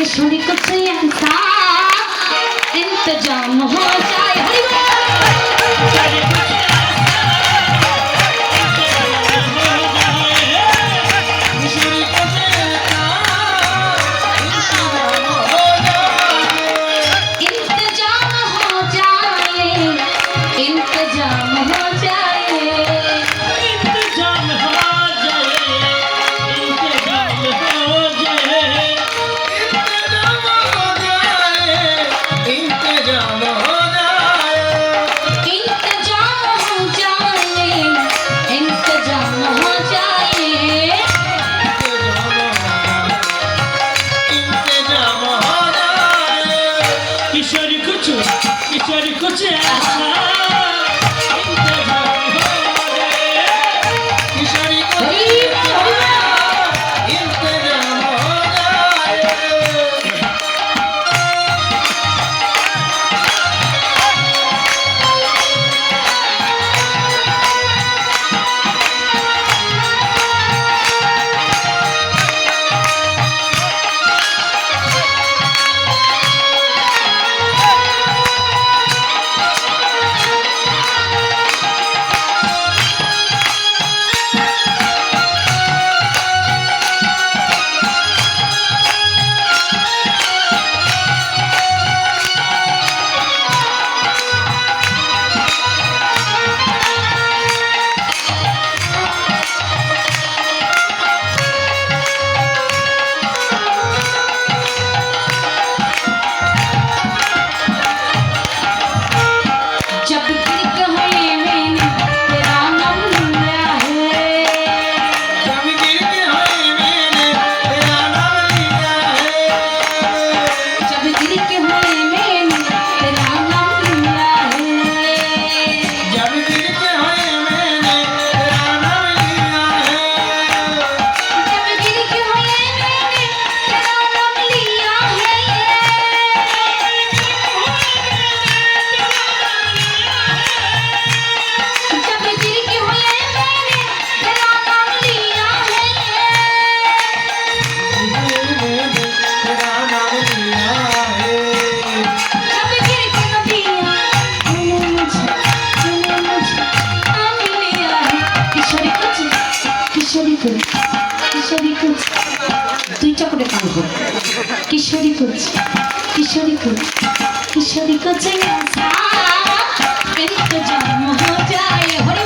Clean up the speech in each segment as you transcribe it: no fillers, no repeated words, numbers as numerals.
किशोरी कुछ ऐसा इंतजाम हो जाए। किशोरी कुछ किशोरी कुछ किशोरी कुछ ऐसा इंतजाम हो जाए। हरि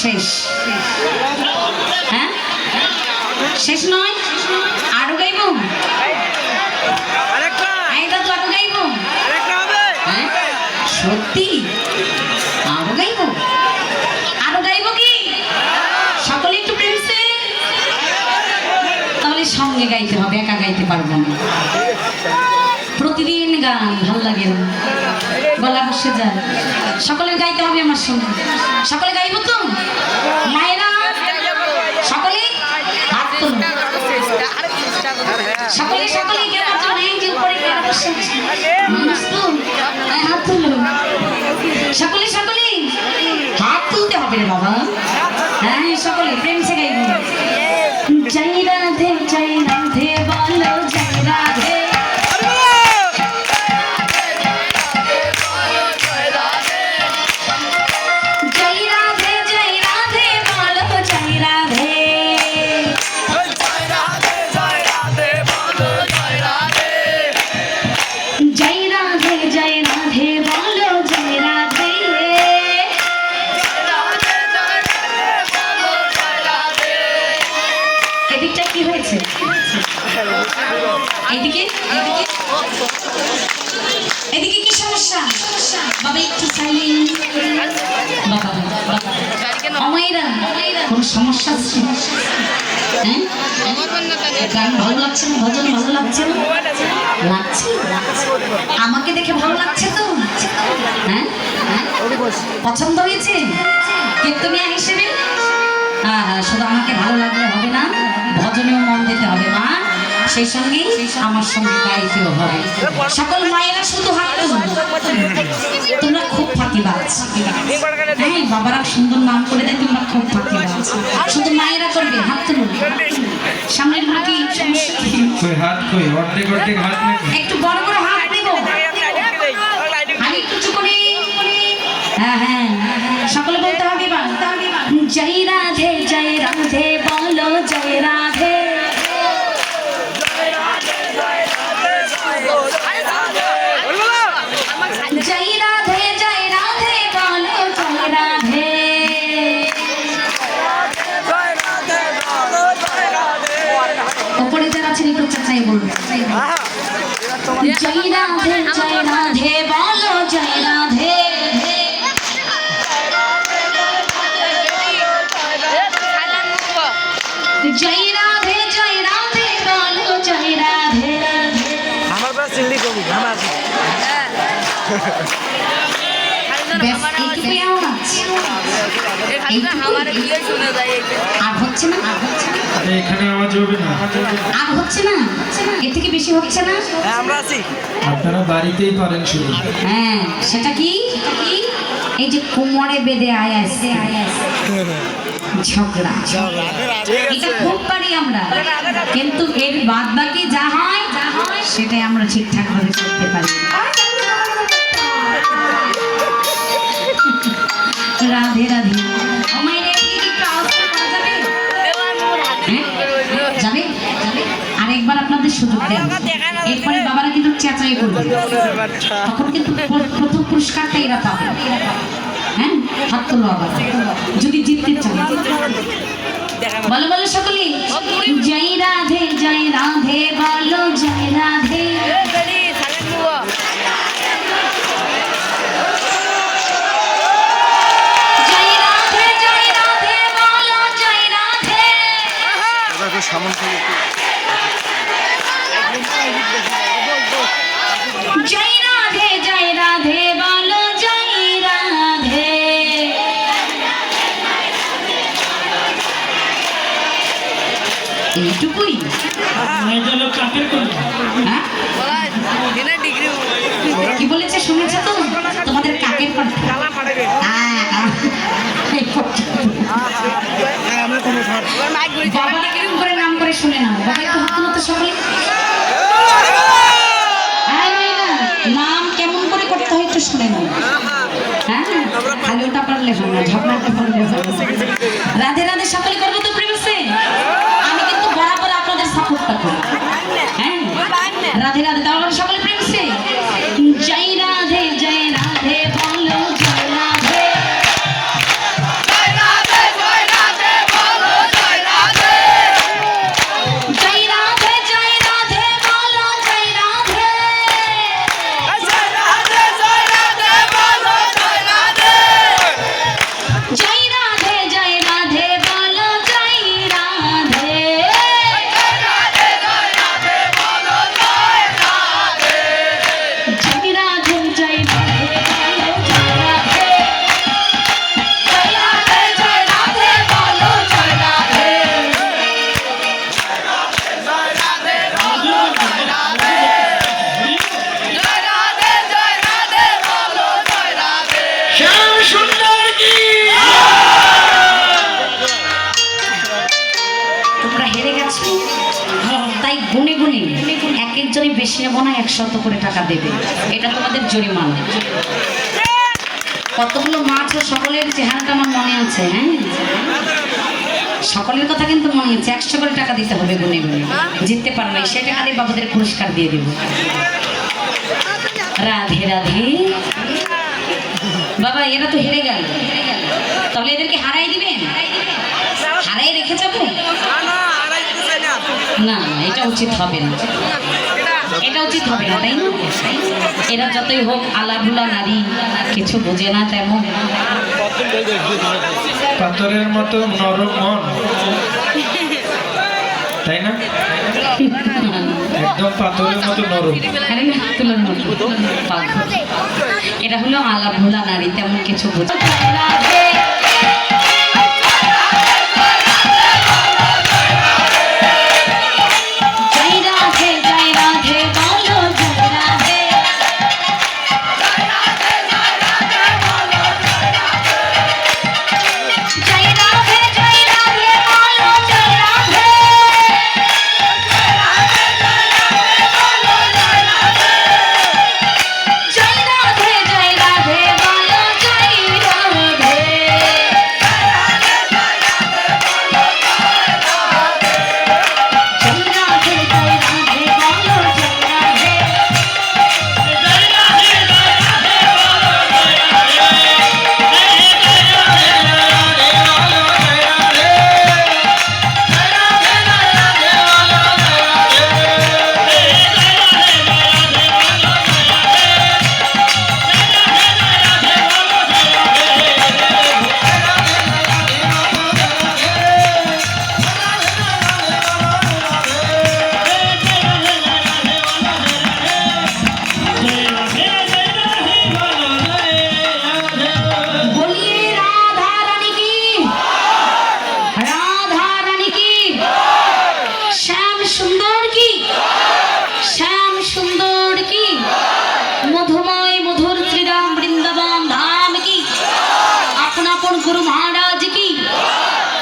শেষ। হ্যাঁ শেষ নয়, আরো গাইব। এই দাদু আরো গাইব। হ্যাঁ সত্যি আরো গাইব? আরো গাইব কি? সকলে একটু প্রেমসে। তাহলে সঙ্গে গাইতে হবে, একা গাইতে পারবো না। প্রতিদিন গান ভাল লাগে না, গলা বসে যায়। সকলে গাইতে হবে আমার সঙ্গে। সকলে গাইব তো? মায়েরা সকলে হাত তুলুন। সকলে সকলে কেউ নেই যে উপরে বসে হাত তুলুন। সকলে সকলে হাত তুলতে হবে রে বাবা। হ্যাঁ সকলে প্রেম সে গাইব। জয় রাধে বলো জয় রাধে। এদিকে এদিকে কি সমস্যা বাবা? একটু সাইলেন্ট বাবা। অমাইরা কোনো সমস্যা আছে? হ্যাঁ গান ভালো লাগছে না? ভজন ভালো লাগছে না? লাগছে? আমাকে দেখে ভালো লাগছে তো? হ্যাঁ পছন্দ হয়েছে কীর্তনিয়া হিসেবে? হ্যাঁ হ্যাঁ, শুধু আমাকে ভালো লাগলে হবে না, ভজনেও মন দিতে হবে মা। সেই সঙ্গে আমার সঙ্গে গাইতেও হবে। সকল মায়েরা শুধু হাত তুলুন। তোমরা খুব ফাঁকিবাজ। হ্যাঁ বাবারা সুন্দর নাম করে দেয়, তোমরা খুব ফাঁকিবাজ। শুধু মায়েরা করবে, হাত তুলুন। সামনের গুলো কি একটু বড় বড় হাত দেব। আমি একটু চুপ করি। হ্যাঁ হ্যাঁ সকলে বলতে হবে জয় রাধে বলো জয় রাধে। জয় রাধে বলো জয় রাধে। ওপরে যারা আছেন একটু চাচাই বলবে জয় রাধে বলো জয় রাধে। জয় রাধে বলো জয় রাধে। আমার পাশে চিল্লি কবি গান আছে। আর হচ্ছে না? এখানে আওয়াজ হবে না? আর হচ্ছে না? এর থেকে বেশি হচ্ছে না? আমরা আছি। আপনারা বাড়িতেই পারেন শুধু। হ্যাঁ সেটা কি? এই যে কোমরে বেঁধে আয়াসে ঝগড়া, এটা খুব পারি আমরা, কিন্তু এর বাদ বাকি যা হয় সেটাই আমরা ঠিকঠাক ভাবে করতে পারি। রাধে রাধে। যাবে আরেকবার আপনাদের সুযোগ দেন, এরপরে বাবারা কিন্তু চেঁচাই করবে, তখন কিন্তু প্রথম পুরস্কারটা এরা পাবে। হ্যাঁ হাত তোলো আবার যদি জিততে চান। বলো বলো সকলে জয় রাধে বলো জয় রাধে। জয় রাধে বলো জয় রাধে। এইটুকুই? কি বলেছে শুনেছে তো? তোমাদের কাকের কথা করে নাম করে শুনে নাও। বাবা একটু হাত তুলো তো সকলে। নাম কেমন করে করতে হয় একটু শুনে নাও। হ্যাঁ খালি ওটা পারলে হবে না, ঝগড়াটা পারলে হবে। রাধে রাধে সকলে করবো তো প্রেমসে? আমি কিন্তু বরাবর আপনাদের সাপোর্টটা করি। হ্যাঁ রাধে রাধে তাহলে সকলে প্রেমসে জয় রাধে বলো জয় রাধে। নেবো না, 100 করে টাকা দেবে, এটা তোমাদের জরিমানা। কতগুলো মাছ ও সকলের চেহারাটা আমার মনে আছে, হ্যাঁ সকলের কথা কিন্তু মনে আছে। 100 করে টাকা দিতে হবে গুনে গুনে, জিততে পারবে সেই টাকা দিয়ে বাবুদের পুরস্কার দিয়ে দেব। রাধে রাধে। বাবা এরা তো হেরে গেল, তাহলে এদেরকে হারাই দিবেন? হারাই রেখে যাবো? না এটা উচিত হবে না, এটা উচিত হবে না, তাই না? এরা যতই হোক আলাভুলা নারী, কিছু বোঝে না তেমন। পাথরের মতো নরম মন, তাই না? একদম পাথরের মতো নরম। আরে না, তুলোর মতো পাগল। এরা হলো আলাভুলা নারী, তেমন কিছু বোঝে না। মধুময় মধুর শ্রীরাম বৃন্দাবন ধাম কি, আপন আপন গুরু মহারাজ কি,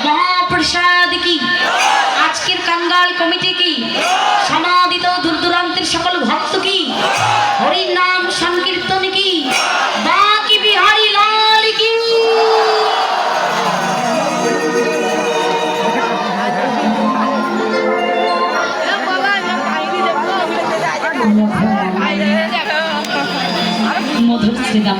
মহাপ্রসাদ কি, আজকের কাঙ্গাল কমিটি কি, সমাদিত দূর দূরান্তের সকল ভক্ত কি, হরি নাম সংকীর্তন কি, বাকি বিহারী লাল কি। মধুর শ্রীরাম